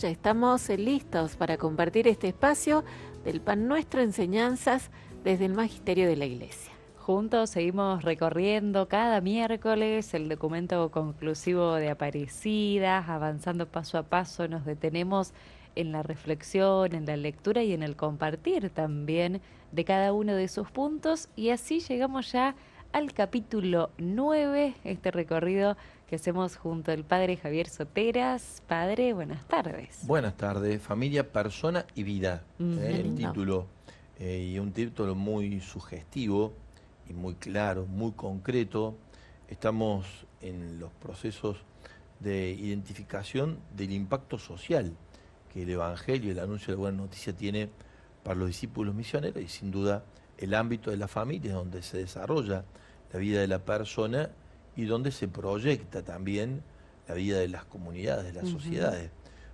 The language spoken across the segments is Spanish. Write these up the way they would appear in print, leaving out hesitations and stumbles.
Ya estamos listos para compartir este espacio del Pan Nuestro, enseñanzas desde el Magisterio de la Iglesia. Juntos seguimos recorriendo cada miércoles el documento conclusivo de Aparecidas, avanzando paso a paso, nos detenemos en la reflexión, en la lectura y en el compartir también de cada uno de sus puntos, y así llegamos ya al capítulo 9, este recorrido que hacemos junto al Padre Javier Soteras. Padre, buenas tardes. Buenas tardes, familia, persona y vida. El lindo. título, y un título muy sugestivo y muy claro, muy concreto. Estamos en los procesos de identificación del impacto social que el Evangelio, el anuncio de la buena noticia tiene para los discípulos misioneros, y sin duda el ámbito de la familia es donde se desarrolla la vida de la persona y donde se proyecta también la vida de las comunidades, de las sociedades.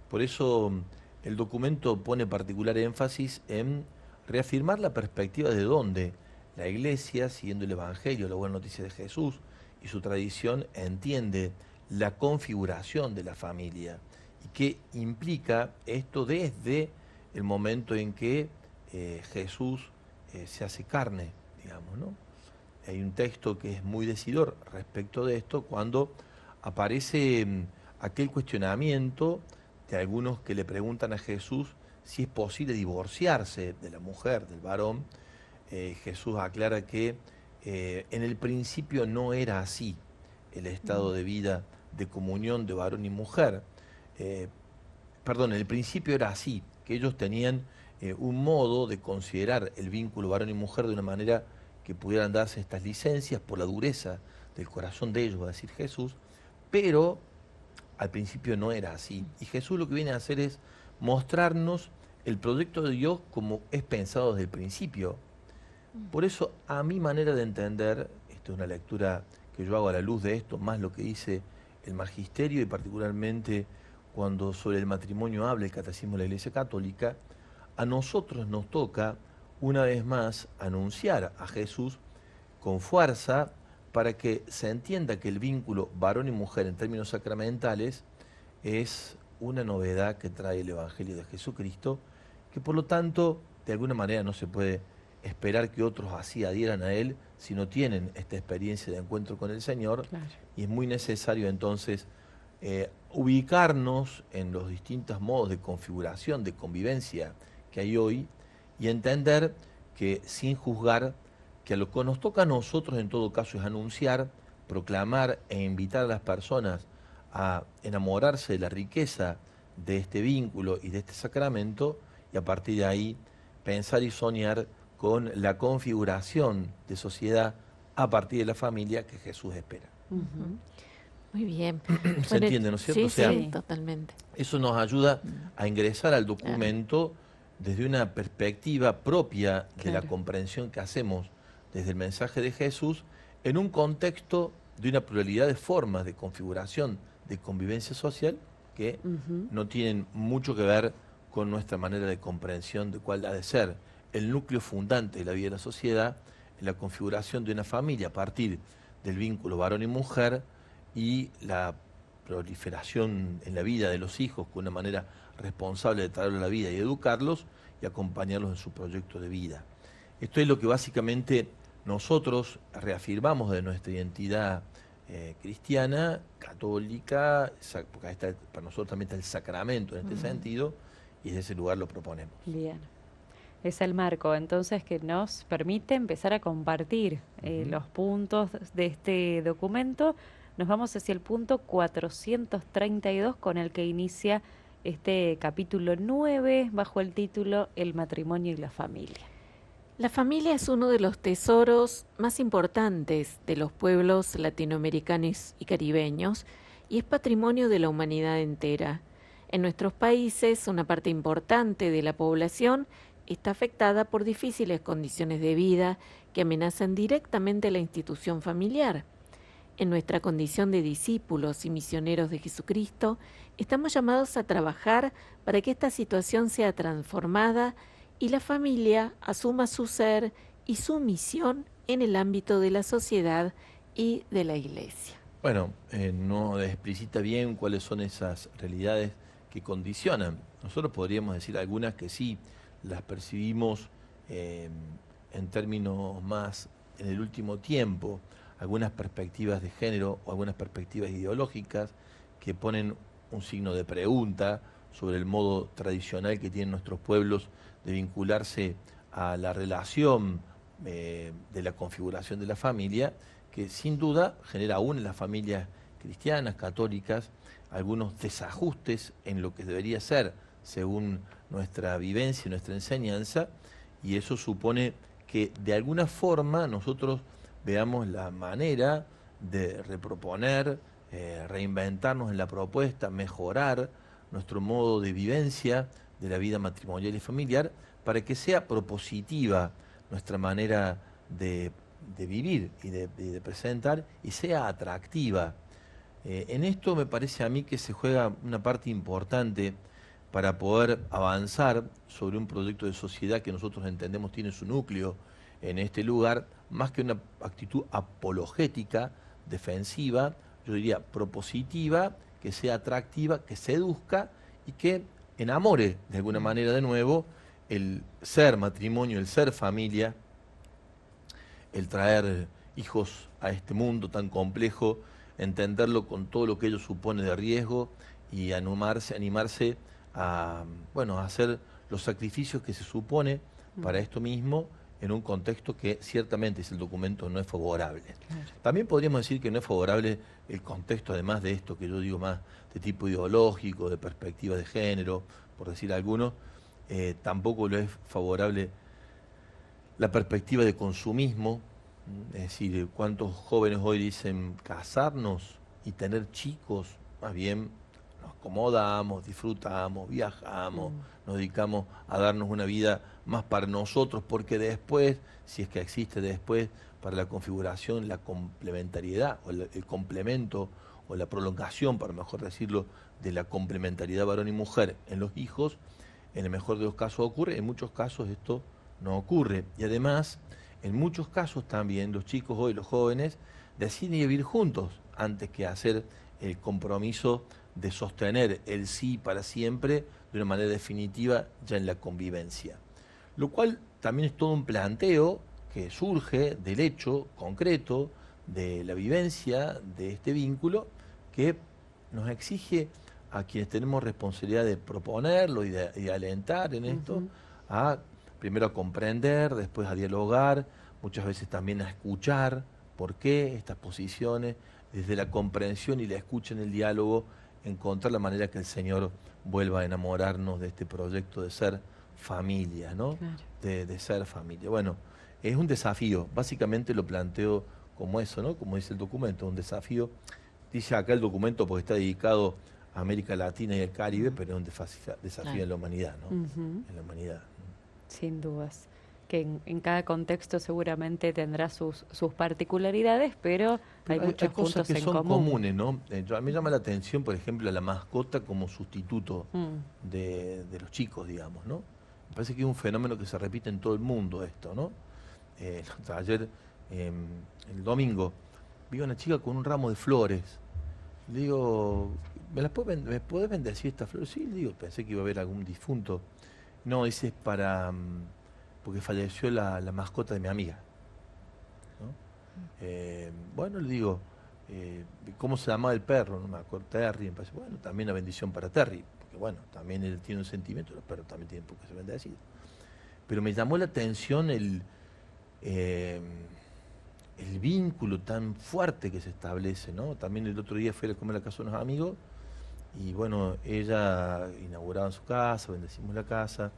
Por eso el documento pone particular énfasis en reafirmar la perspectiva de donde la Iglesia, siguiendo el Evangelio, la buena noticia de Jesús y su tradición, entiende la configuración de la familia y qué implica esto desde el momento en que Jesús se hace carne, digamos, ¿no? Hay un texto que es muy decidor respecto de esto cuando aparece aquel cuestionamiento de algunos que le preguntan a Jesús si es posible divorciarse de la mujer, del varón. Jesús aclara que en el principio no era así el estado de vida de comunión de varón y mujer. En el principio era así, que ellos tenían un modo de considerar el vínculo varón y mujer de una manera que pudieran darse estas licencias por la dureza del corazón de ellos, va a decir Jesús, pero al principio no era así. Y Jesús lo que viene a hacer es mostrarnos el proyecto de Dios como es pensado desde el principio. Por eso, a mi manera de entender, esto es una lectura que yo hago a la luz de esto, más lo que dice el Magisterio y particularmente cuando sobre el matrimonio habla el Catecismo de la Iglesia Católica, a nosotros nos toca una vez más anunciar a Jesús con fuerza para que se entienda que el vínculo varón y mujer en términos sacramentales es una novedad que trae el Evangelio de Jesucristo, que por lo tanto de alguna manera no se puede esperar que otros así adhieran a Él si no tienen esta experiencia de encuentro con el Señor. Claro. Y es muy necesario entonces ubicarnos en los distintos modos de configuración, de convivencia que hay hoy, y entender que sin juzgar, que lo que nos toca a nosotros en todo caso es anunciar, proclamar e invitar a las personas a enamorarse de la riqueza de este vínculo y de este sacramento, y a partir de ahí pensar y soñar con la configuración de sociedad a partir de la familia que Jesús espera. Muy bien. ¿Se entiende, no es cierto? Sí, O sea, sí, totalmente. eso nos ayuda a ingresar al documento desde una perspectiva propia de la Claro. comprensión que hacemos desde el mensaje de Jesús en un contexto de una pluralidad de formas de configuración de convivencia social que no tienen mucho que ver con nuestra manera de comprensión de cuál ha de ser el núcleo fundante de la vida de la sociedad, en la configuración de una familia a partir del vínculo varón y mujer y la proliferación en la vida de los hijos con una manera responsable de traerlos a la vida y educarlos y acompañarlos en su proyecto de vida. Esto es lo que básicamente nosotros reafirmamos de nuestra identidad cristiana, católica, porque ahí está, para nosotros también está el sacramento en este sentido, y desde ese lugar lo proponemos. Bien. Es el marco, entonces, que nos permite empezar a compartir los puntos de este documento. Nos vamos hacia el punto 432, con el que inicia este capítulo 9, bajo el título El matrimonio y la familia. La familia es uno de los tesoros más importantes de los pueblos latinoamericanos y caribeños y es patrimonio de la humanidad entera. En nuestros países, una parte importante de la población está afectada por difíciles condiciones de vida que amenazan directamente la institución familiar. En nuestra condición de discípulos y misioneros de Jesucristo, estamos llamados a trabajar para que esta situación sea transformada y la familia asuma su ser y su misión en el ámbito de la sociedad y de la Iglesia. Bueno, no explicita bien cuáles son esas realidades que condicionan. Nosotros podríamos decir algunas que sí, las percibimos en términos más en el último tiempo, algunas perspectivas de género o algunas perspectivas ideológicas que ponen un signo de pregunta sobre el modo tradicional que tienen nuestros pueblos de vincularse a la relación de la configuración de la familia, que sin duda genera aún en las familias cristianas, católicas, algunos desajustes en lo que debería ser según nuestra vivencia y nuestra enseñanza, y eso supone que de alguna forma nosotros veamos la manera de reproponer, reinventarnos en la propuesta, mejorar nuestro modo de vivencia de la vida matrimonial y familiar para que sea propositiva nuestra manera de vivir y de presentar y sea atractiva. En esto me parece a mí que se juega una parte importante para poder avanzar sobre un proyecto de sociedad que nosotros entendemos tiene su núcleo en este lugar, más que una actitud apologética, defensiva, yo diría propositiva, que sea atractiva, que seduzca y que enamore de alguna manera de nuevo el ser matrimonio, el ser familia, el traer hijos a este mundo tan complejo, entenderlo con todo lo que ello supone de riesgo y animarse a, bueno, a hacer los sacrificios que se supone para esto mismo en un contexto que ciertamente, si el documento no es favorable. Claro. También podríamos decir que no es favorable el contexto, además de esto que yo digo más de tipo ideológico, de perspectiva de género, por decir alguno, tampoco lo es favorable la perspectiva de consumismo, es decir, cuántos jóvenes hoy dicen casarnos y tener chicos, más bien nos acomodamos, disfrutamos, viajamos, nos dedicamos a darnos una vida más para nosotros, porque después, si es que existe después, para la configuración, la complementariedad o el complemento o la prolongación, para mejor decirlo, de la complementariedad varón y mujer en los hijos, en el mejor de los casos ocurre, en muchos casos esto no ocurre. Y además, en muchos casos también los chicos hoy, los jóvenes, deciden vivir juntos antes que hacer el compromiso de sostener el sí para siempre de una manera definitiva ya en la convivencia. Lo cual también es todo un planteo que surge del hecho concreto de la vivencia de este vínculo que nos exige a quienes tenemos responsabilidad de proponerlo y de alentar en esto, a primero a comprender, después a dialogar, muchas veces también a escuchar por qué estas posiciones, desde la comprensión y la escucha en el diálogo, encontrar la manera que el Señor vuelva a enamorarnos de este proyecto de ser familia, ¿no? Claro. De ser familia. Bueno, es un desafío, básicamente lo planteo como eso, ¿no? Como dice el documento, un desafío. Dice acá el documento porque está dedicado a América Latina y el Caribe, pero es un desafío en la humanidad, ¿no? En la humanidad. Sin dudas. Que en cada contexto seguramente tendrá sus particularidades, pero hay muchos puntos que en son común. Comunes, ¿no? A mí me llama la atención, por ejemplo, la mascota como sustituto de los chicos, digamos, ¿no? Me parece que es un fenómeno que se repite en todo el mundo esto, ¿no? Ayer, el domingo, vi a una chica con un ramo de flores. Le digo, ¿me podés bendecir estas flores? Sí, le digo, pensé que iba a haber algún difunto. No, dice, es para... porque falleció la mascota de mi amiga, ¿no? Bueno, le digo, ¿cómo se llamaba el perro? No me acuerdo, Terry, me parece, bueno, también una bendición para Terry, porque bueno, también él tiene un sentimiento, los perros también tienen por qué ser bendecidos. Pero me llamó la atención el vínculo tan fuerte que se establece, ¿no? También el otro día fui a comer a la casa de unos amigos, y bueno, ella inauguraba su casa, bendecimos la casa,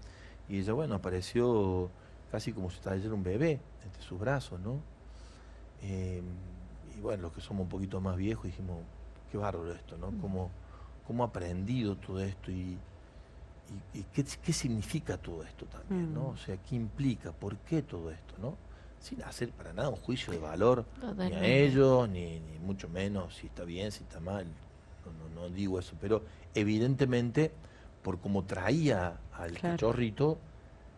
y ella, bueno, apareció casi como si trajera un bebé entre sus brazos, ¿no? Y bueno, los que somos un poquito más viejos dijimos, qué bárbaro esto, ¿no? Cómo ha aprendido todo esto y qué significa todo esto también, ¿no? O sea, qué implica, por qué todo esto, ¿no? Sin hacer para nada un juicio de valor ni a ellos, ni mucho menos si está bien, si está mal. No digo eso, pero evidentemente, por cómo traía al cachorrito,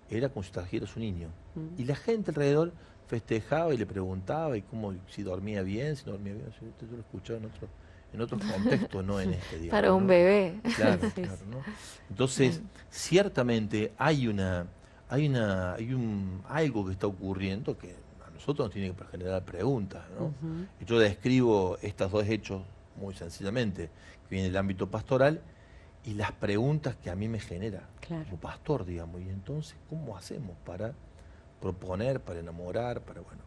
era como si trajera a su niño. Y la gente alrededor festejaba y le preguntaba y cómo, si dormía bien, si no dormía bien. Yo lo escuchaba en otros contextos, no en este, digamos, Para un ¿no? bebé. Claro, Sí, claro, ¿no? Entonces, ciertamente hay algo que está ocurriendo que a nosotros nos tiene que generar preguntas, ¿no? ujú, Y yo describo estos dos hechos muy sencillamente, que viene del ámbito pastoral, y las preguntas que a mí me genera claro. como pastor, digamos, y entonces, ¿cómo hacemos para proponer, para enamorar, para, bueno,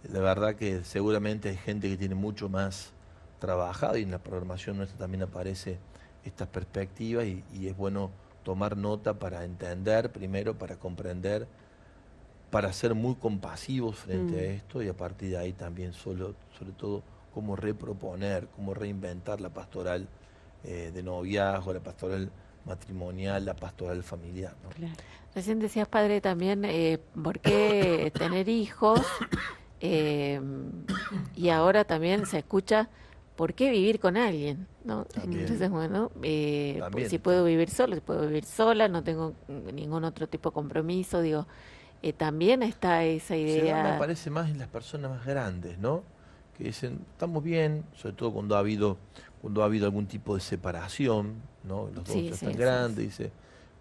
la verdad que seguramente hay gente que tiene mucho más trabajado y en la programación nuestra también aparece estas perspectivas y es bueno tomar nota para entender primero, para comprender, para ser muy compasivos frente a Mm, esto y a partir de ahí también sobre todo cómo reproponer, cómo reinventar la pastoral de noviazgo, la pastoral matrimonial, la pastoral familiar, ¿no? claro. Recién decías, padre, también por qué tener hijos. Eh, y ahora también se escucha por qué vivir con alguien, ¿no? También, Entonces, bueno, pues, si también. puedo vivir solo, si puedo vivir sola, no tengo ningún otro tipo de compromiso, digo, también está esa Se da, me idea. parece, más en las personas más grandes, ¿no? Que dicen, estamos bien, sobre todo cuando ha habido algún tipo de separación, ¿no? Los dos Sí, ya están sí, sí, grandes, sí. dice,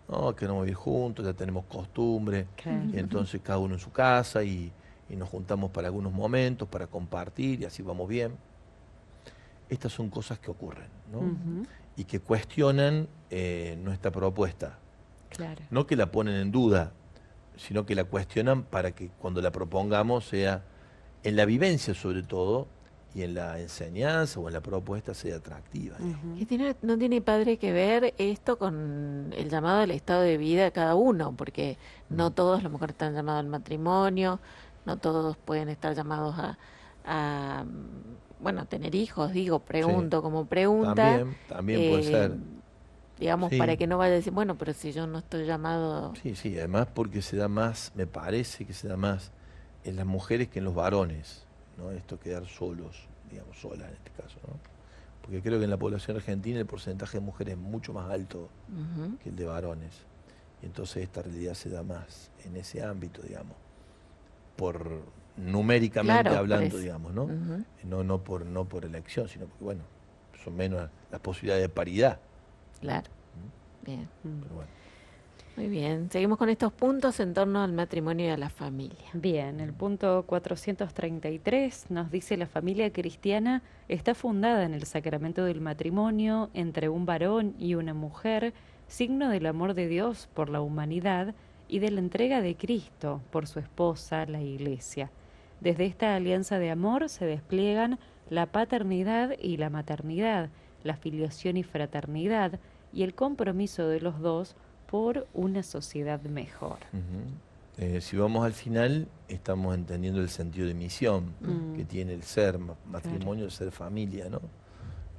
no, queremos vivir juntos, ya tenemos costumbre, Claro. y entonces cada uno en su casa y nos juntamos para algunos momentos, para compartir y así vamos bien. Estas son cosas que ocurren, ¿no? Ujú, Y que cuestionan nuestra propuesta. claro. No que la ponen en duda, sino que la cuestionan para que cuando la propongamos sea en la vivencia sobre todo y en la enseñanza o en la propuesta sea atractiva, digamos. Y Ujú, no tiene, padre, que ver esto con el llamado al estado de vida de cada uno, porque Mm. no todos a lo mejor están llamados al matrimonio, no todos pueden estar llamados bueno, a tener hijos, digo, Sí, pregunto como pregunta, también puede eh, ser. digamos, para Sí, que no vaya a decir, bueno, pero si yo no estoy llamado, sí, sí, además porque se da más, me parece que se da más en las mujeres que en los varones, ¿no? Esto quedar solos, digamos, solas en este caso, ¿no? Porque creo que en la población argentina el porcentaje de mujeres es mucho más alto ujú, que el de varones. Y entonces esta realidad se da más en ese ámbito, digamos, por numéricamente claro, hablando, digamos, ¿no? ujú, No por elección, sino porque, bueno, son menos las posibilidades de paridad. claro, ¿Mm? bien, mm. Pero bueno. muy bien. Seguimos con estos puntos en torno al matrimonio y a la familia. Bien, el punto 433 nos dice la familia cristiana está fundada en el sacramento del matrimonio entre un varón y una mujer, signo del amor de Dios por la humanidad y de la entrega de Cristo por su esposa, la Iglesia. Desde esta alianza de amor se despliegan la paternidad y la maternidad, la filiación y fraternidad y el compromiso de los dos por una sociedad mejor. Ujú. Si vamos al final, estamos entendiendo el sentido de misión Mm, que tiene el ser claro. matrimonio, el ser familia, ¿no?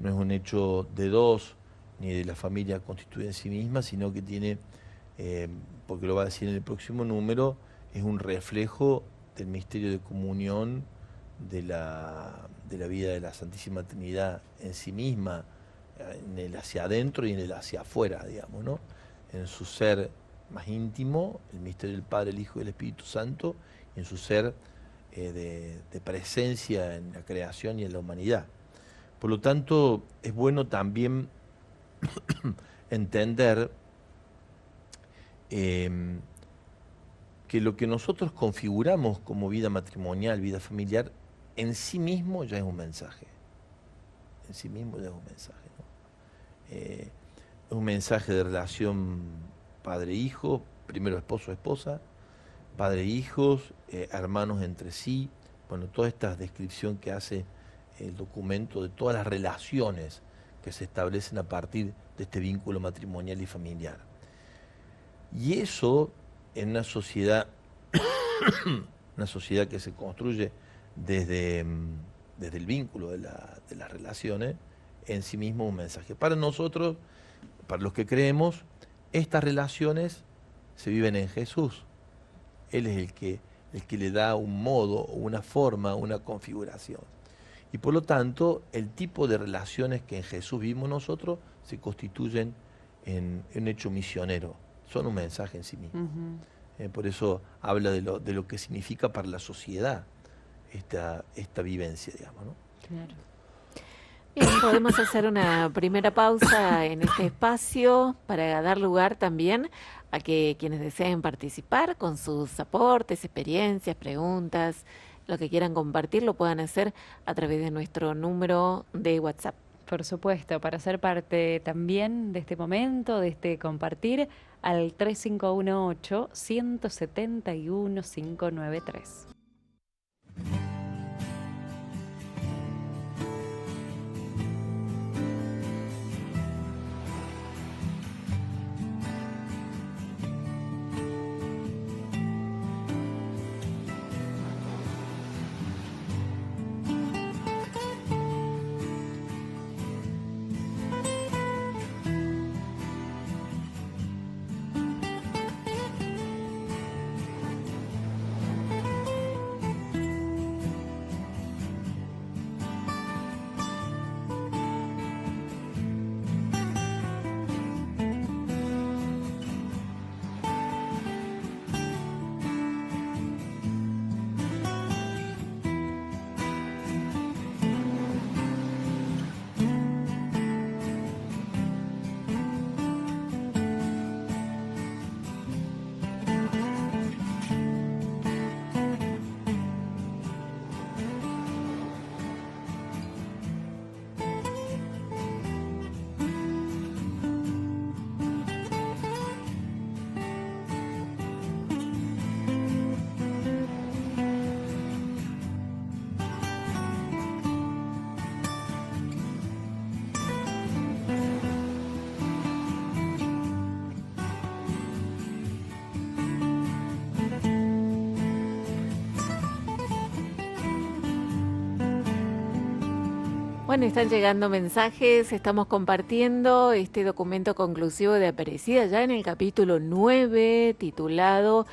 No es un hecho de dos, ni de la familia constituida en sí misma, sino que tiene, eh, porque lo va a decir en el próximo número, es un reflejo del misterio de comunión de la vida de la Santísima Trinidad en sí misma, en el hacia adentro y en el hacia afuera, digamos, ¿no? En su ser más íntimo, el misterio del Padre, el Hijo y el Espíritu Santo, y en su ser de presencia en la creación y en la humanidad. Por lo tanto, es bueno también entender eh, que lo que nosotros configuramos como vida matrimonial, vida familiar, en sí mismo ya es un mensaje. En sí mismo ya es un mensaje, ¿no? Es un mensaje de relación padre-hijo, primero esposo-esposa, padre-hijos, hermanos entre sí. Bueno, toda esta descripción que hace el documento de todas las relaciones que se establecen a partir de este vínculo matrimonial y familiar. Y eso en una sociedad que se construye desde el vínculo de las relaciones, en sí mismo un mensaje. Para nosotros, para los que creemos, estas relaciones se viven en Jesús. Él es el que le da un modo, una forma, una configuración. Y por lo tanto, el tipo de relaciones que en Jesús vivimos nosotros se constituyen en un hecho misionero. Son un mensaje en sí mismo. Ujú. Por eso habla de lo que significa para la sociedad esta vivencia, digamos, ¿no? Claro. Podemos hacer una primera pausa en este espacio para dar lugar también a que quienes deseen participar con sus aportes, experiencias, preguntas, lo que quieran compartir, lo puedan hacer a través de nuestro número de WhatsApp. Por supuesto, para ser parte también de este momento, de este compartir, al 3518-171-593. Bueno, están llegando mensajes, estamos compartiendo este documento conclusivo de Aparecida ya en el capítulo 9, titulado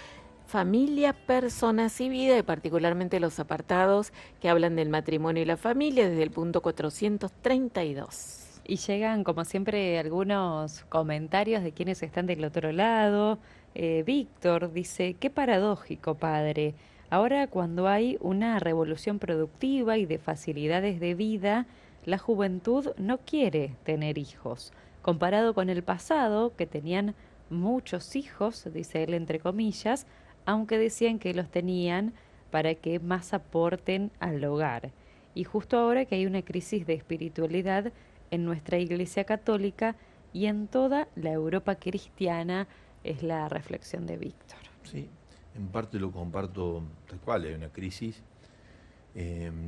Familia, Personas y Vida, y particularmente los apartados que hablan del matrimonio y la familia desde el punto 432. Y llegan, como siempre, algunos comentarios de quienes están del otro lado. Víctor dice, qué paradójico, padre. Ahora, cuando hay una revolución productiva y de facilidades de vida, la juventud no quiere tener hijos. Comparado con el pasado, que tenían muchos hijos, dice él entre comillas, aunque decían que los tenían para que más aporten al hogar. Y justo ahora que hay una crisis de espiritualidad en nuestra Iglesia Católica y en toda la Europa cristiana, es la reflexión de Víctor. Sí, en parte lo comparto tal cual, hay una crisis.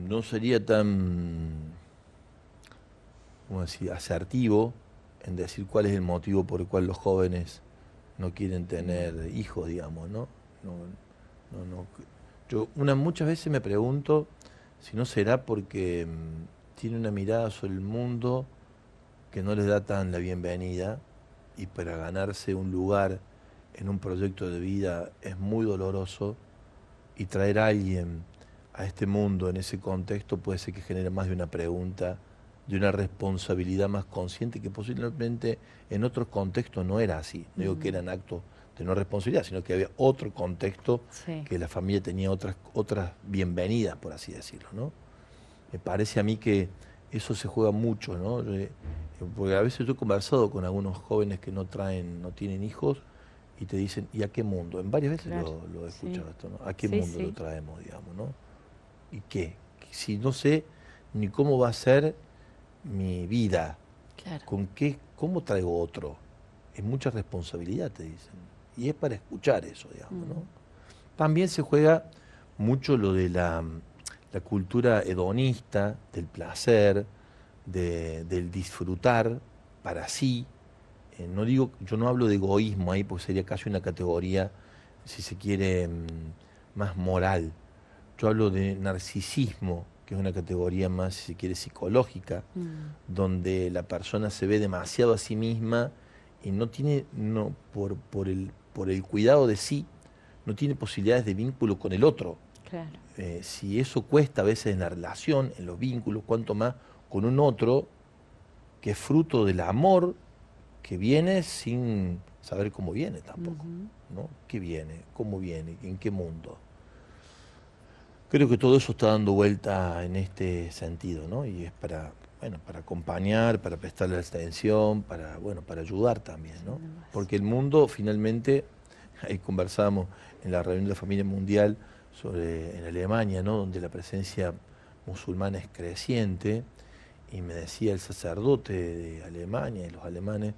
No sería tan, ¿cómo decir?, asertivo en decir cuál es el motivo por el cual los jóvenes no quieren tener hijos, digamos, ¿no? Yo muchas veces me pregunto si no será porque tiene una mirada sobre el mundo que no les da tan la bienvenida, y para ganarse un lugar en un proyecto de vida es muy doloroso, y traer a alguien a este mundo en ese contexto puede ser que genere más de una pregunta, de una responsabilidad más consciente, que posiblemente en otros contextos no era así. No digo que eran actos de no responsabilidad, sino que había otro contexto, Sí. que la familia tenía otras bienvenidas, por así decirlo, ¿no? Me parece a mí que eso se juega mucho, ¿no? Porque a veces yo he conversado con algunos jóvenes que no tienen hijos, y te dicen, ¿y a qué mundo? En varias veces Claro, lo he escuchado sí. esto, ¿no? ¿A qué Sí, mundo sí. lo traemos, digamos, ¿no? ¿Y qué? Si no sé ni cómo va a ser mi vida, Claro. ¿cómo traigo otro? Es mucha responsabilidad, te dicen. Y es para escuchar eso, digamos, ¿no? También se juega mucho lo de la cultura hedonista, del placer, del disfrutar para sí. Yo no hablo de egoísmo ahí, porque sería casi una categoría, si se quiere, más moral. Yo hablo de narcisismo, que es una categoría más, si se quiere, psicológica, donde la persona se ve demasiado a sí misma y por el cuidado de sí, no tiene posibilidades de vínculo con el otro. Claro. Si eso cuesta a veces en la relación, en los vínculos, cuanto más con un otro que es fruto del amor, que viene sin saber cómo viene tampoco, ¿no? ¿Qué viene? ¿Cómo viene? ¿En qué mundo? Creo que todo eso está dando vuelta en este sentido, ¿no? Y es para bueno, para acompañar, para prestarle atención, bueno, para ayudar también, ¿no? Porque el mundo finalmente, ahí conversábamos en la reunión de la familia mundial en Alemania, ¿no? Donde la presencia musulmana es creciente, y me decía el sacerdote de Alemania y los alemanes,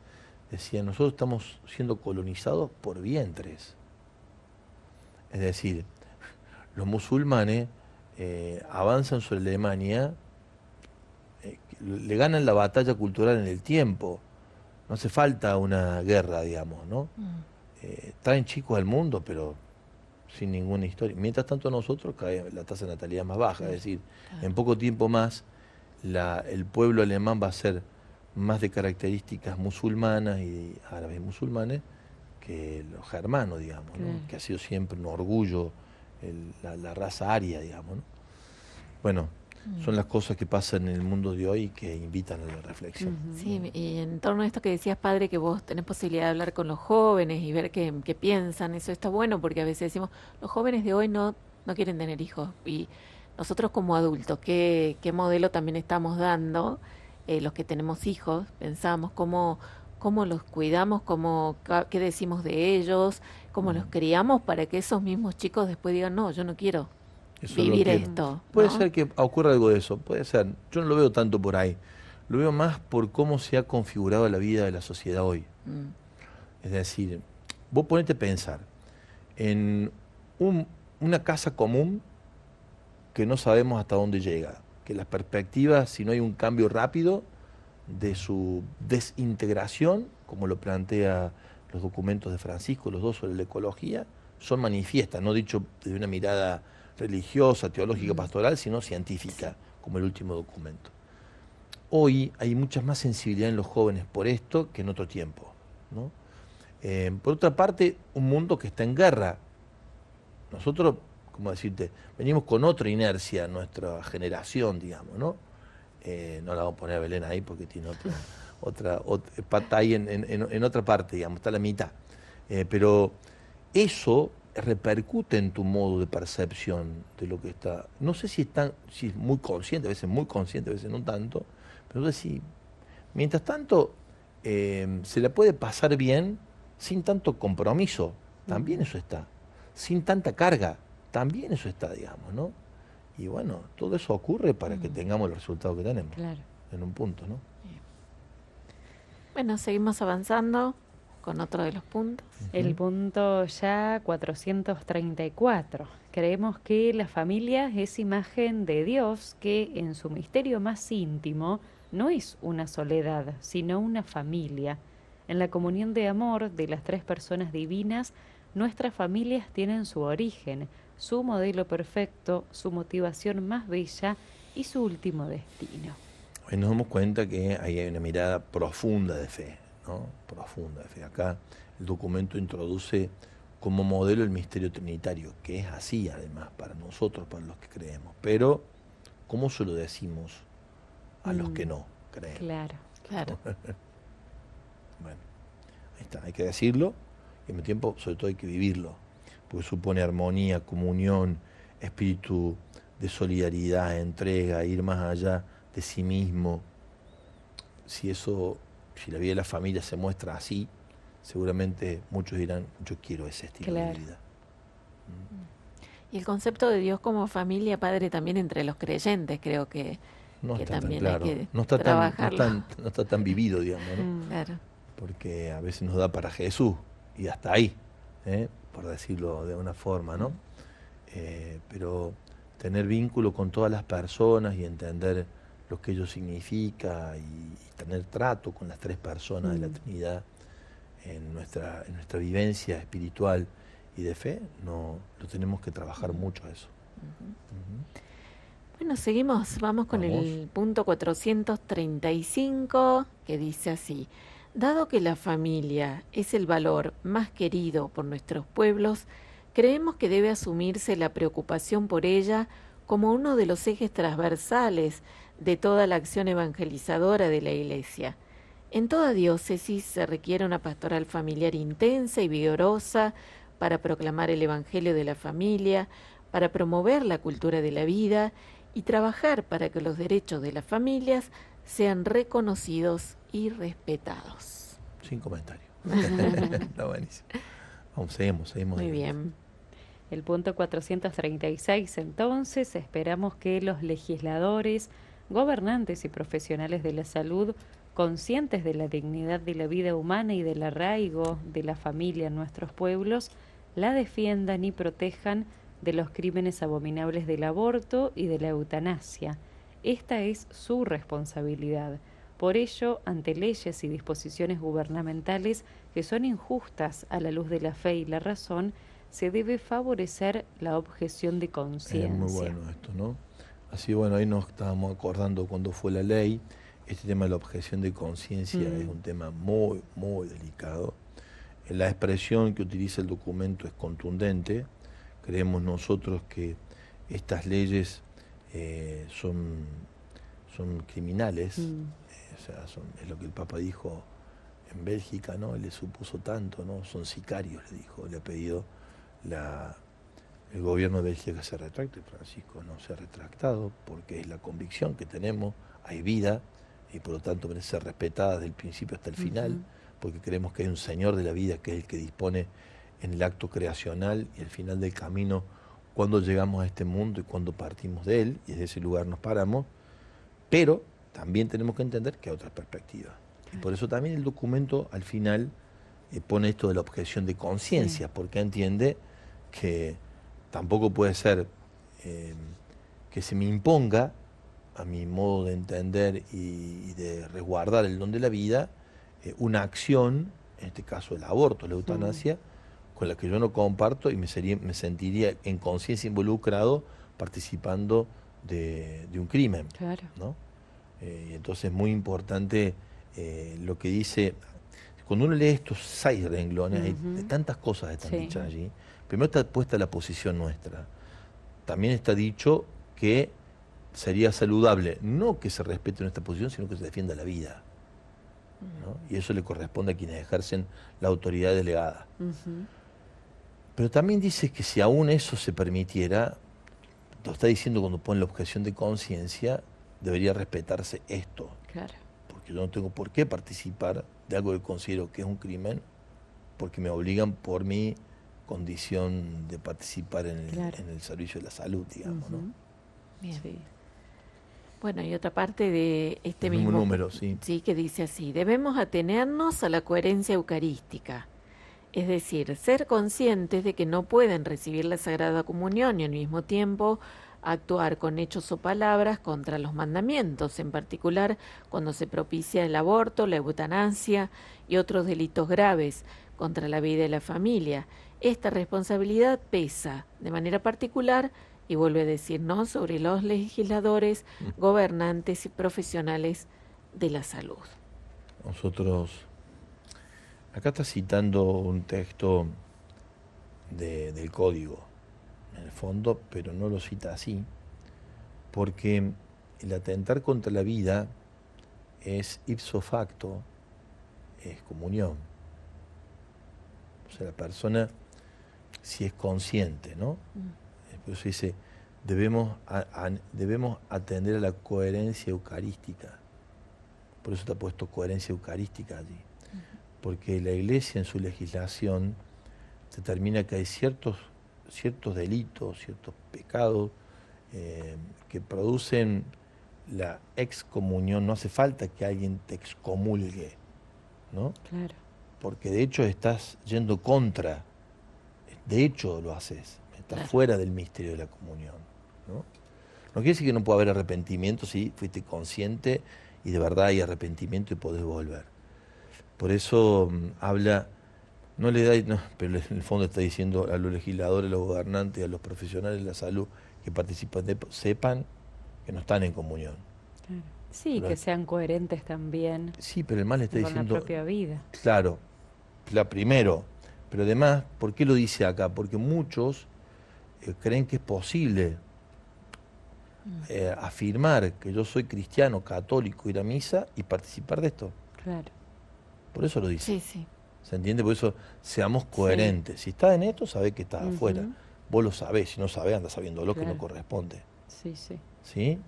decían, nosotros estamos siendo colonizados por vientres. Es decir, los musulmanes avanzan sobre Alemania, le ganan la batalla cultural en el tiempo. No hace falta una guerra, digamos, ¿no? Traen chicos al mundo, pero sin ninguna historia. Mientras tanto nosotros cae la tasa de natalidad más baja, es decir, en poco tiempo más el pueblo alemán va a ser más de características musulmanas y árabes musulmanes que los germanos, digamos, ¿no? Que ha sido siempre un orgullo la raza aria, digamos, ¿no? Bueno, son las cosas que pasan en el mundo de hoy que invitan a la reflexión. Sí, y en torno a esto que decías, padre, que vos tenés posibilidad de hablar con los jóvenes y ver qué piensan, eso está bueno, porque a veces decimos, los jóvenes de hoy no quieren tener hijos, y nosotros como adultos, ¿qué modelo también estamos dando? Los que tenemos hijos, pensamos cómo los cuidamos, qué decimos de ellos, cómo los criamos para que esos mismos chicos después digan, no, yo no quiero vivir esto. Puede ¿no? ser que ocurra algo de eso, puede ser. Yo no lo veo tanto por ahí. Lo veo más por cómo se ha configurado la vida de la sociedad hoy. Es decir, vos ponete a pensar en una casa común que no sabemos hasta dónde llega, que las perspectivas, si no hay un cambio rápido de su desintegración, como lo plantea los documentos de Francisco, los dos sobre la ecología, son manifiestas, no dicho desde una mirada religiosa, teológica, pastoral, sino científica, como el último documento. Hoy hay mucha más sensibilidad en los jóvenes por esto que en otro tiempo, ¿no? Por otra parte, un mundo que está en guerra. Nosotros, como decirte, venimos con otra inercia, nuestra generación, digamos, ¿no? No la vamos a poner a Belén ahí porque tiene otra está ahí en otra parte, digamos, está a la mitad. Pero eso repercute en tu modo de percepción de lo que está. No sé si es muy consciente, a veces muy consciente, a veces no tanto, pero sí. Mientras tanto, se la puede pasar bien sin tanto compromiso, también eso está. Sin tanta carga, también eso está, digamos, ¿no? Y bueno, todo eso ocurre para que tengamos el resultado que tenemos. Claro. En un punto, ¿no? Bueno, seguimos avanzando con otro de los puntos. El punto ya 434. Creemos que la familia es imagen de Dios, que en su misterio más íntimo no es una soledad, sino una familia. En la comunión de amor de las tres personas divinas, nuestras familias tienen su origen, su modelo perfecto, su motivación más bella y su último destino. Hoy nos damos cuenta que ahí hay una mirada profunda de fe, ¿no? Profunda de fe. Acá el documento introduce como modelo el misterio trinitario, que es así además para nosotros, para los que creemos. Pero, ¿cómo se lo decimos a los que no creen? Claro. Claro. Bueno, ahí está, hay que decirlo y al mismo tiempo, sobre todo, hay que vivirlo, porque supone armonía, comunión, espíritu de solidaridad, entrega, ir más allá de sí mismo. Si la vida de la familia se muestra así, seguramente muchos dirán, yo quiero ese estilo de vida. Y el concepto de Dios como familia, padre, también entre los creyentes, creo que está también tan claro, hay que no está tan vivido, digamos, ¿no? Claro. Porque a veces nos da para Jesús y hasta ahí, por decirlo de una forma, ¿no? Pero tener vínculo con todas las personas y entender lo que ello significa y tener trato con las tres personas de la Trinidad en nuestra vivencia espiritual y de fe, no lo tenemos que trabajar mucho a eso. Bueno, vamos con el punto 435, que dice así: dado que la familia es el valor más querido por nuestros pueblos, creemos que debe asumirse la preocupación por ella como uno de los ejes transversales de toda la acción evangelizadora de la Iglesia. En toda diócesis se requiere una pastoral familiar intensa y vigorosa para proclamar el Evangelio de la familia, para promover la cultura de la vida y trabajar para que los derechos de las familias sean reconocidos y respetados. Sin comentario. Está buenísimo. Vamos, seguimos. Muy adelante. bien. El punto 436, entonces, esperamos que los legisladores, gobernantes y profesionales de la salud, conscientes de la dignidad de la vida humana y del arraigo de la familia en nuestros pueblos, la defiendan y protejan de los crímenes abominables del aborto y de la eutanasia. Esta es su responsabilidad. Por ello, ante leyes y disposiciones gubernamentales que son injustas a la luz de la fe y la razón, se debe favorecer la objeción de conciencia. Es muy bueno esto, ¿no? Así, bueno, ahí nos estábamos acordando cuando fue la ley. Este tema de la objeción de conciencia es un tema muy, muy delicado. La expresión que utiliza el documento es contundente. Creemos nosotros que estas leyes son criminales. O sea, es lo que el Papa dijo en Bélgica, ¿no? Él le supuso tanto, ¿no? Son sicarios, le dijo, le ha pedido el gobierno de Bélgica que se retracte. Francisco no se ha retractado porque es la convicción que tenemos, hay vida y por lo tanto merece ser respetada desde el principio hasta el final, porque creemos que hay un Señor de la vida que es el que dispone en el acto creacional y al final del camino cuando llegamos a este mundo y cuando partimos de él, y desde ese lugar nos paramos, pero también tenemos que entender que hay otra perspectiva. Y por eso también el documento al final pone esto de la objeción de conciencia, porque entiende que tampoco puede ser que se me imponga a mi modo de entender y de resguardar el don de la vida, una acción, en este caso el aborto, la eutanasia, con la que yo no comparto y me sentiría en conciencia involucrado participando de un crimen. Claro. ¿No? Y entonces es muy importante lo que dice. Cuando uno lee estos 6 renglones, hay tantas cosas que están dichas allí. Primero está puesta la posición nuestra. También está dicho que sería saludable, no que se respete nuestra posición, sino que se defienda la vida, ¿no? Y eso le corresponde a quienes ejercen la autoridad delegada. Pero también dice que si aún eso se permitiera, lo está diciendo cuando pone la objeción de conciencia, debería respetarse esto. Claro. Porque yo no tengo por qué participar de algo que considero que es un crimen, porque me obligan por mi condición de participar en el servicio de la salud, digamos, ¿no? Bien. Sí. Bueno, y otra parte de este El mismo número, sí. Sí, que dice así: debemos atenernos a la coherencia eucarística, es decir, ser conscientes de que no pueden recibir la Sagrada Comunión y al mismo tiempo actuar con hechos o palabras contra los mandamientos, en particular cuando se propicia el aborto, la eutanasia y otros delitos graves contra la vida y la familia. Esta responsabilidad pesa de manera particular, y vuelve a decir, ¿no?, sobre los legisladores, gobernantes y profesionales de la salud. Nosotros, acá está citando un texto del código, en el fondo, pero no lo cita así, porque el atentar contra la vida es ipso facto, es comunión. O sea, la persona, si es consciente, ¿no? Por eso dice, debemos atender a la coherencia eucarística. Por eso está puesto coherencia eucarística allí. Porque la Iglesia en su legislación determina que hay ciertos delitos, ciertos pecados que producen la excomunión. No hace falta que alguien te excomulgue, ¿no? Claro. Porque de hecho estás yendo contra, de hecho lo haces, estás fuera del misterio de la comunión, ¿no? No quiere decir que no pueda haber arrepentimiento si fuiste consciente y de verdad hay arrepentimiento y podés volver. Por eso habla, no le da, no, pero en el fondo está diciendo a los legisladores, a los gobernantes, a los profesionales de la salud que participan sepan que no están en comunión. Claro. Sí, pero, que sean coherentes también. Sí, pero el mal le está diciendo... Con la propia vida. Claro, primero, pero además, ¿por qué lo dice acá? Porque muchos creen que es posible afirmar que yo soy cristiano, católico, ir a misa y participar de esto. Claro. Por eso lo dice. Sí, sí. ¿Se entiende? Por eso seamos coherentes. Si estás en esto, sabés que estás afuera. Vos lo sabés, si no sabés, andás sabiendo lo que no corresponde. Sí, sí. ¿Sí?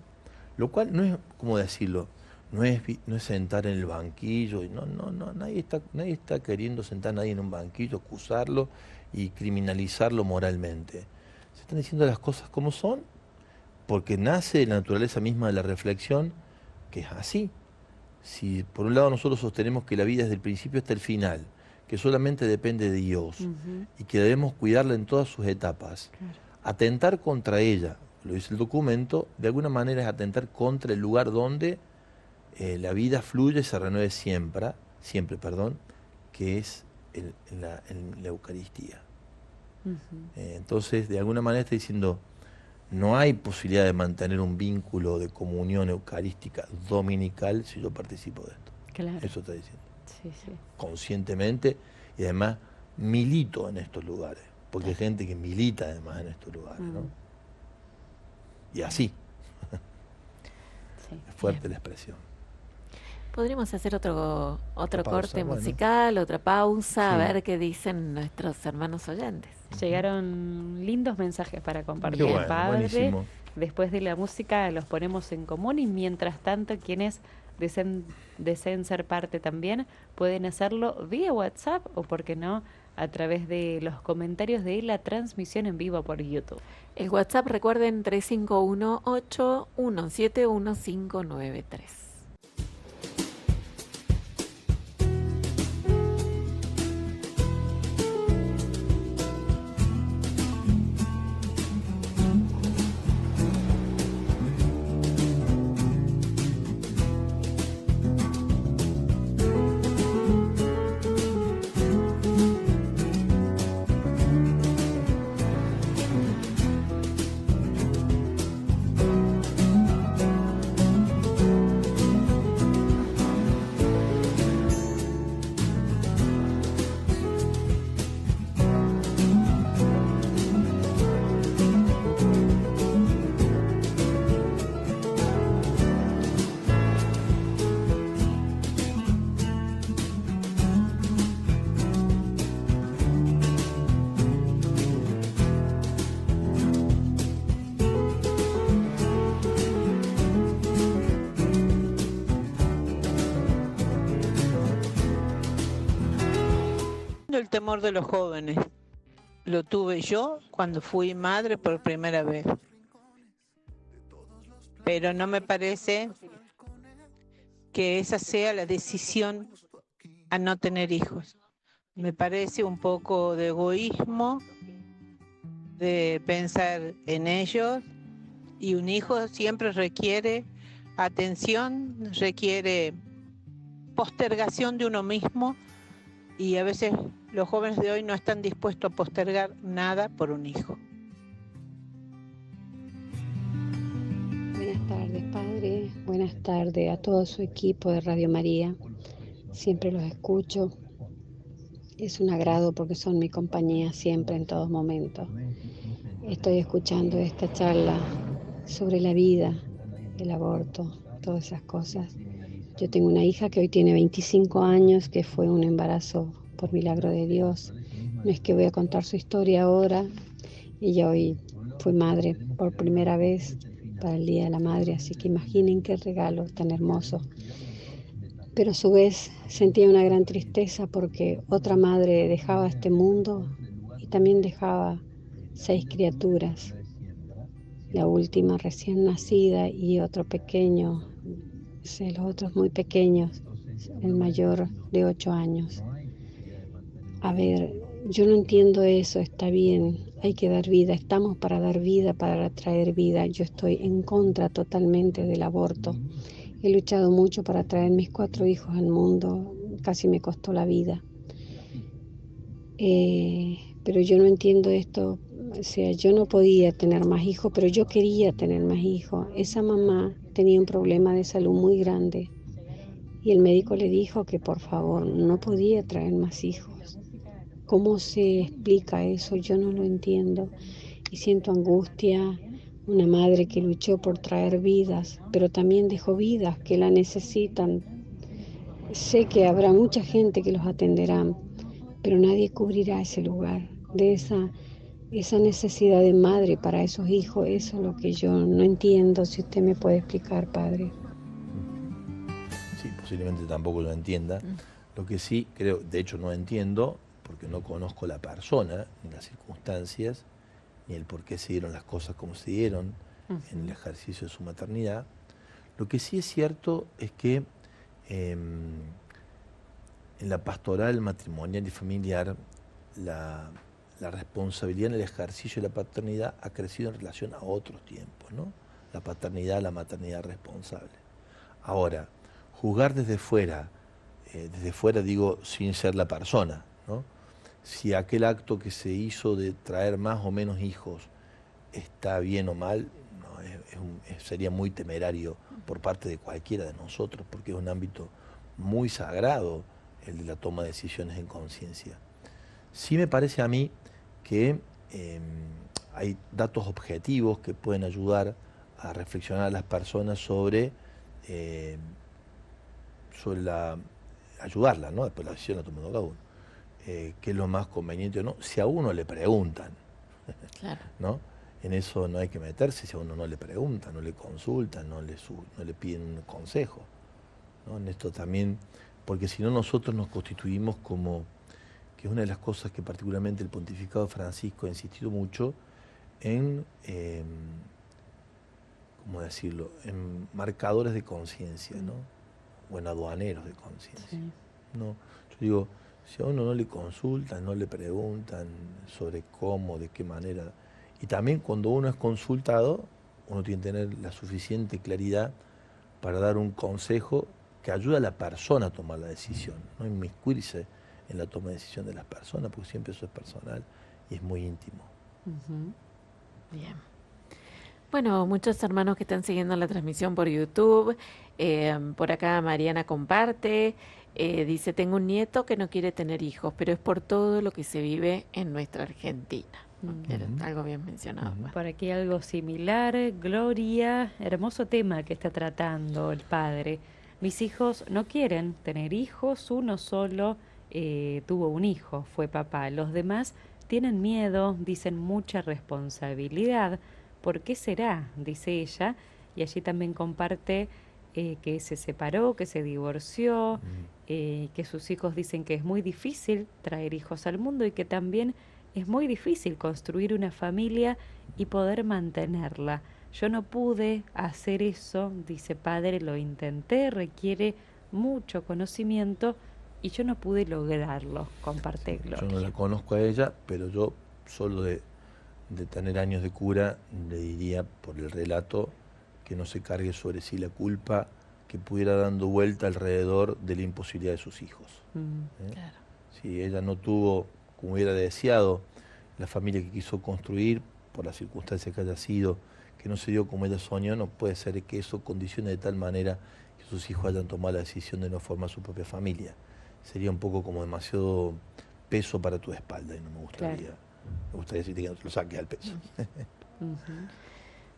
Lo cual no es, como decirlo, no es sentar en el banquillo, no, nadie está queriendo sentar a nadie en un banquillo, acusarlo y criminalizarlo moralmente. Se están diciendo las cosas como son, porque nace de la naturaleza misma de la reflexión, que es así. Si por un lado nosotros sostenemos que la vida desde el principio hasta el final, que solamente depende de Dios y que debemos cuidarla en todas sus etapas, atentar contra ella, lo dice el documento, de alguna manera es atentar contra el lugar donde la vida fluye y se renueve siempre, que es en la Eucaristía. Entonces, de alguna manera está diciendo, no hay posibilidad de mantener un vínculo de comunión eucarística dominical si yo participo de esto. Claro. Eso está diciendo. Sí, sí. Conscientemente, y además milito en estos lugares, porque hay gente que milita además en estos lugares, ¿no? Y así. Sí. Es fuerte la expresión. Podríamos hacer otro pausa, corte bueno. musical, otra pausa, a Sí. ver qué dicen nuestros hermanos oyentes. Llegaron lindos mensajes para compartir, Qué bueno, padre. buenísimo. Después de la música los ponemos en común y mientras tanto quienes deseen ser parte también pueden hacerlo vía WhatsApp o, por qué no, a través de los comentarios de la transmisión en vivo por YouTube. El WhatsApp, recuerden, 3518-171-593. El temor de los jóvenes lo tuve yo cuando fui madre por primera vez, pero no me parece que esa sea la decisión a no tener hijos. Me parece un poco de egoísmo, de pensar en ellos, y un hijo siempre requiere atención, requiere postergación de uno mismo, y a veces los jóvenes de hoy no están dispuestos a postergar nada por un hijo. Buenas tardes, padre. Buenas tardes a todo su equipo de Radio María. Siempre los escucho. Es un agrado porque son mi compañía siempre, en todos momentos. Estoy escuchando esta charla sobre la vida, el aborto, todas esas cosas. Yo tengo una hija que hoy tiene 25 años, que fue un embarazo por milagro de Dios. No es que voy a contar su historia ahora. Ella hoy fue madre por primera vez para el Día de la Madre, así que imaginen qué regalo tan hermoso. Pero a su vez sentía una gran tristeza porque otra madre dejaba este mundo y también dejaba 6 criaturas. La última recién nacida y otro pequeño, los otros muy pequeños, el mayor de 8 años. A ver, yo no entiendo eso, está bien, hay que dar vida, estamos para dar vida, para traer vida. Yo estoy en contra totalmente del aborto. He luchado mucho para traer mis 4 hijos al mundo, casi me costó la vida. Pero yo no entiendo esto, o sea, yo no podía tener más hijos, pero yo quería tener más hijos. Esa mamá tenía un problema de salud muy grande y el médico le dijo que por favor no podía traer más hijos. ¿Cómo se explica eso? Yo no lo entiendo y siento angustia. Una madre que luchó por traer vidas, pero también dejó vidas que la necesitan. Sé que habrá mucha gente que los atenderá, pero nadie cubrirá ese lugar de esa necesidad de madre para esos hijos. Eso es lo que yo no entiendo. Si usted me puede explicar, padre. posiblemente tampoco lo entienda. Lo que sí creo, de hecho no entiendo, porque no conozco la persona, ni las circunstancias, ni el por qué se dieron las cosas como se dieron en el ejercicio de su maternidad. Lo que sí es cierto es que en la pastoral matrimonial y familiar, la responsabilidad en el ejercicio de la paternidad ha crecido en relación a otros tiempos, ¿no? La paternidad, la maternidad responsable. Ahora, juzgar desde fuera digo, sin ser la persona, ¿no? Si aquel acto que se hizo de traer más o menos hijos está bien o mal, no, sería muy temerario por parte de cualquiera de nosotros, porque es un ámbito muy sagrado el de la toma de decisiones en conciencia. Sí me parece a mí que hay datos objetivos que pueden ayudar a reflexionar a las personas sobre ayudarla, ¿no? Después la decisión la toma cada uno. Qué es lo más conveniente o no, si a uno le preguntan, Claro. ¿no? En eso no hay que meterse si a uno no le preguntan, no le consultan, no le piden un consejo, ¿no? En esto también, porque si no nosotros nos constituimos como, que es una de las cosas que particularmente el pontificado de Francisco ha insistido mucho en, ¿cómo decirlo?, en marcadores de conciencia, ¿no? O en aduaneros de conciencia. Sí. No, yo digo, si a uno no le consultan, no le preguntan sobre cómo, de qué manera, y también cuando uno es consultado, uno tiene que tener la suficiente claridad para dar un consejo que ayude a la persona a tomar la decisión, no inmiscuirse en la toma de decisión de las personas, porque siempre eso es personal y es muy íntimo. Bien. Bueno, muchos hermanos que están siguiendo la transmisión por YouTube. Por acá Mariana comparte, dice, tengo un nieto que no quiere tener hijos, pero es por todo lo que se vive en nuestra Argentina. Era algo bien mencionado. Por aquí algo similar, Gloria, hermoso tema que está tratando el padre. Mis hijos no quieren tener hijos, uno solo tuvo un hijo, fue papá. Los demás tienen miedo, dicen mucha responsabilidad. ¿Por qué será?, dice ella. Y allí también comparte que se separó, que se divorció, que sus hijos dicen que es muy difícil traer hijos al mundo y que también es muy difícil construir una familia y poder mantenerla. Yo no pude hacer eso, dice padre, lo intenté, requiere mucho conocimiento y yo no pude lograrlo, comparte Gloria. Yo no la conozco a ella, pero yo solo de tener años de cura le diría por el relato que no se cargue sobre sí la culpa que pudiera dando vuelta alrededor de la imposibilidad de sus hijos. Claro. Si ella no tuvo, como hubiera deseado, la familia que quiso construir, por las circunstancias que haya sido, que no se dio como ella soñó, no puede ser que eso condicione de tal manera que sus hijos hayan tomado la decisión de no formar su propia familia. Sería un poco como demasiado peso para tu espalda y no me gustaría. Claro. Me gustaría decirte que no te lo saques al peso.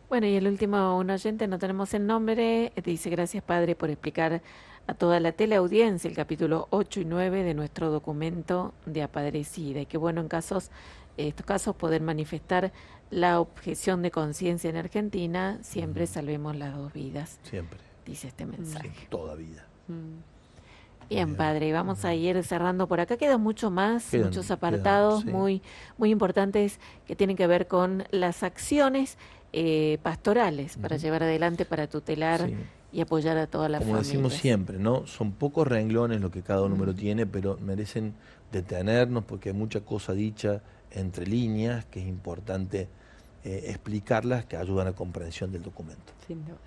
Bueno, y el último, un oyente, no tenemos el nombre, dice, gracias padre por explicar a toda la teleaudiencia el capítulo 8 y 9 de nuestro documento de Apadrecida. Y qué bueno en estos casos poder manifestar la objeción de conciencia en Argentina, siempre salvemos las dos vidas. Siempre. Dice este mensaje. Sí, toda vida. Bien, padre, vamos a ir cerrando por acá. Quedan mucho más, muchos apartados sí. muy importantes que tienen que ver con las acciones pastorales para llevar adelante, para tutelar y apoyar a toda la familia. Como decimos siempre, ¿no? Son pocos renglones lo que cada número tiene, pero merecen detenernos porque hay mucha cosa dicha entre líneas que es importante explicarlas, que ayudan a comprensión del documento. Sin dudas.